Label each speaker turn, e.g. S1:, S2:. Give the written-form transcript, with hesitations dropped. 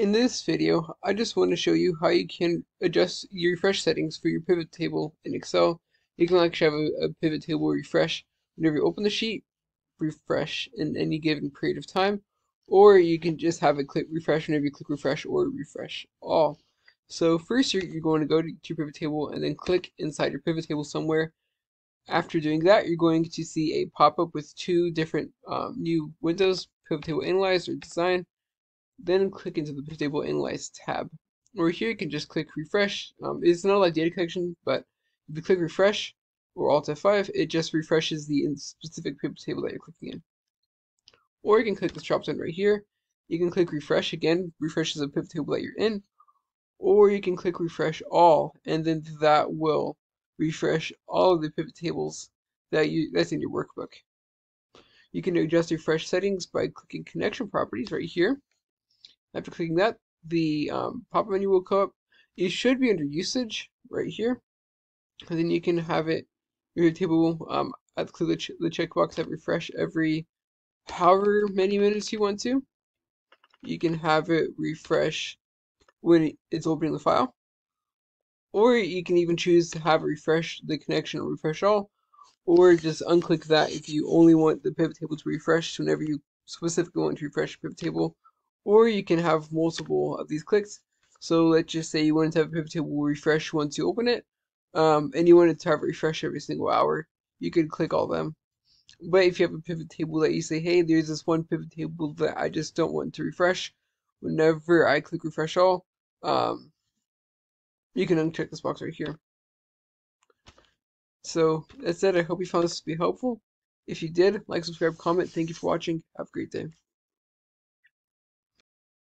S1: In this video, I just want to show you how you can adjust your refresh settings for your pivot table in Excel. You can actually have a pivot table refresh whenever you open the sheet, refresh in any given period of time, or you can just have it click refresh whenever you click refresh or refresh all. So first you're going to go to your pivot table and then click inside your pivot table somewhere. After doing that, you're going to see a pop-up with two different new windows, pivot table analyze or design. Then click into the Table Analyze tab. Over here, you can just click refresh. It's not like data collection, but if you click refresh or Alt F5, it just refreshes the specific pivot table that you're clicking in. Or you can click this drop down right here. You can click refresh again, refreshes the pivot table that you're in. Or you can click refresh all, and then that will refresh all of the pivot tables that's in your workbook. You can adjust refresh settings by clicking connection properties right here. After clicking that, the pop-up menu will come up. It should be under usage right here, and then you can have it your table. I click the checkbox that refresh every however many minutes you want to. You can have it refresh when it's opening the file, or you can even choose to have it refresh the connection or refresh all, or just unclick that if you only want the pivot table to refresh whenever you specifically want to refresh the pivot table. Or you can have multiple of these clicks. So let's just say you wanted to have a pivot table refresh once you open it, and you wanted to have it refresh every single hour. You could click all of them. But if you have a pivot table that you say, hey, there's this one pivot table that I just don't want to refresh, whenever I click refresh all, you can uncheck this box right here. So that's it. I hope you found this to be helpful. If you did, like, subscribe, comment. Thank you for watching. Have a great day.